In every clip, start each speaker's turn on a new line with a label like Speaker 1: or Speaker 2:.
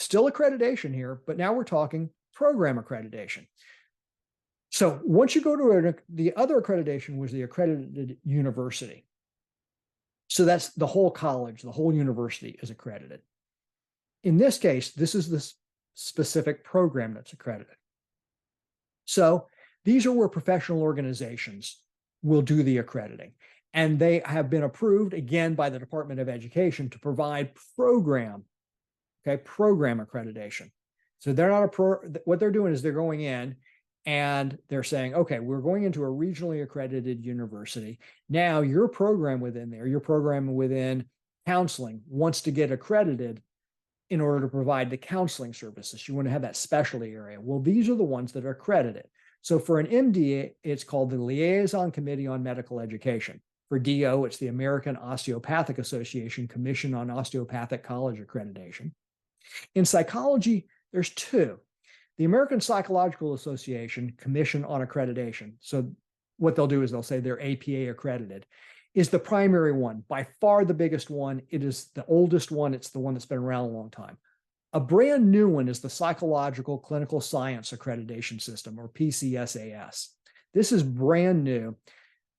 Speaker 1: still accreditation here, but now we're talking program accreditation. So once you go to the other accreditation was the accredited university. So that's the whole college, the whole university is accredited. In this case, this is the specific program that's accredited. So these are where professional organizations will do the accrediting. And they have been approved, again, by the Department of Education to provide program accreditation. So they're not what they're doing is they're going in and they're saying, okay, we're going into a regionally accredited university. Now your program within there, your program within counseling wants to get accredited in order to provide the counseling services. You want to have that specialty area. Well, these are the ones that are accredited. So for an MD, it's called the Liaison Committee on Medical Education. For DO, it's the American Osteopathic Association Commission on Osteopathic College Accreditation. In psychology, there's two. The American Psychological Association Commission on Accreditation. So what they'll do is they'll say they're APA accredited, is the primary one, by far the biggest one. It is the oldest one. It's the one that's been around a long time. A brand new one is the Psychological Clinical Science Accreditation System, or PCSAS. This is brand new.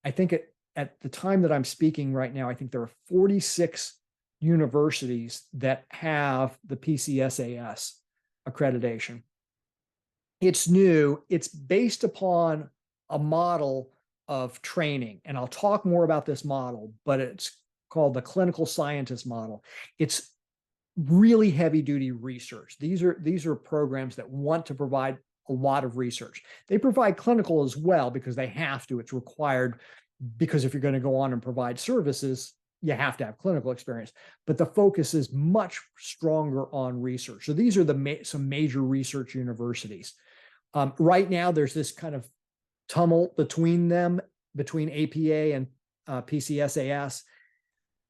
Speaker 1: I think at the time that I'm speaking right now, I think there are 46 universities that have the PCSAS accreditation. It's new. It's based upon a model of training. And I'll talk more about this model, but it's called the clinical scientist model. It's really heavy duty research. These are programs that want to provide a lot of research. They provide clinical as well because they have to. It's required because if you're going to go on and provide services, you have to have clinical experience. But the focus is much stronger on research. So these are some major research universities. Right now, there's this kind of tumult between them, between APA and PCSAS,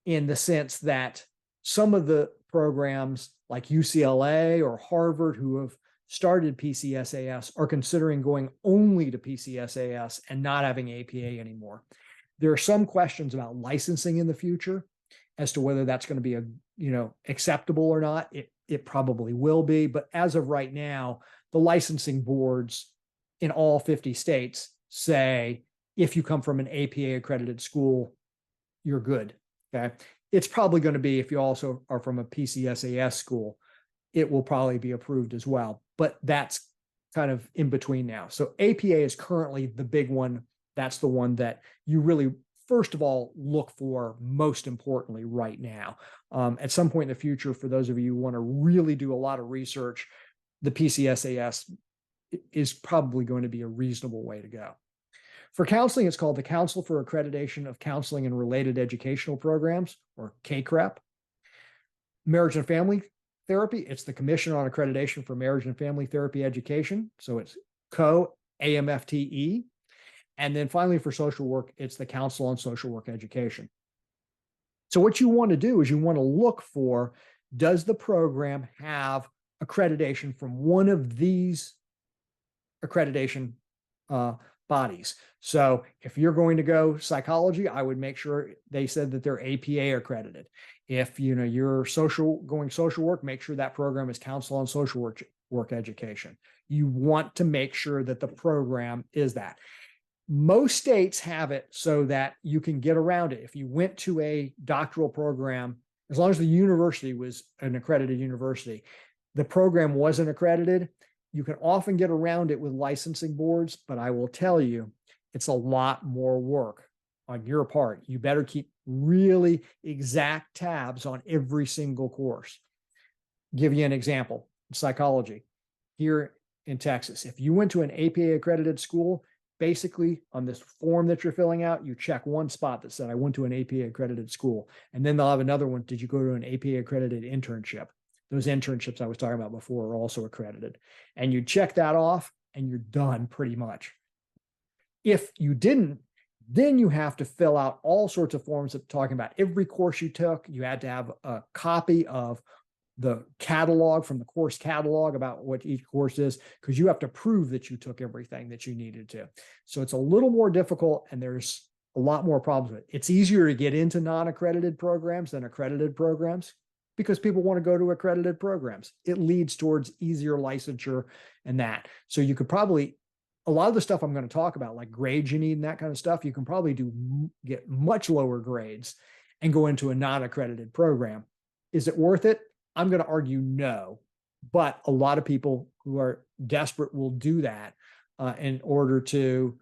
Speaker 1: in the sense that some of the programs like UCLA or Harvard who have started PCSAS are considering going only to PCSAS and not having APA anymore. There are some questions about licensing in the future as to whether that's going to be acceptable or not. It probably will be, but as of right now, the licensing boards in all 50 states say, if you come from an APA accredited school, you're good. Okay. It's probably going to be, if you also are from a PCSAS school, it will probably be approved as well. But that's kind of in between now. So APA is currently the big one. That's the one that you really, first of all, look for most importantly right now. At some point in the future, for those of you who want to really do a lot of research, the PCSAS is probably going to be a reasonable way to go. For counseling, it's called the Council for Accreditation of Counseling and Related Educational Programs, or CACREP. Marriage and Family Therapy, it's the Commission on Accreditation for Marriage and Family Therapy Education. So it's COAMFTE. And then finally, for social work, it's the Council on Social Work Education. So what you want to do is you want to look for, does the program have accreditation from one of these accreditation bodies? So if you're going to go psychology, I would make sure they said that they're APA accredited. If you're going social work, make sure that program is Council on Social Work Education. You want to make sure that the program is that. Most states have it so that you can get around it. If you went to a doctoral program, as long as the university was an accredited university, the program wasn't accredited, you can often get around it with licensing boards, but I will tell you, it's a lot more work on your part. You better keep really exact tabs on every single course. Give you an example, psychology here in Texas. If you went to an APA accredited school, basically on this form that you're filling out, you check one spot that said, I went to an APA accredited school. And then they'll have another one. Did you go to an APA accredited internship? Those internships I was talking about before are also accredited. And you check that off and you're done pretty much. If you didn't, then you have to fill out all sorts of forms that talking about every course you took. You had to have a copy of the catalog from the course catalog about what each course is, because you have to prove that you took everything that you needed to. So it's a little more difficult and there's a lot more problems with it. It's easier to get into non-accredited programs than accredited programs. because people want to go to accredited programs. It leads towards easier licensure and that. So you could probably, a lot of the stuff I'm going to talk about, like grades you need and that kind of stuff, you can probably get much lower grades and go into a non-accredited program. Is it worth it? I'm going to argue no, but a lot of people who are desperate will do that in order to,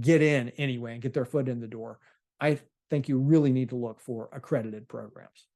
Speaker 1: get in anyway and get their foot in the door. I think you really need to look for accredited programs.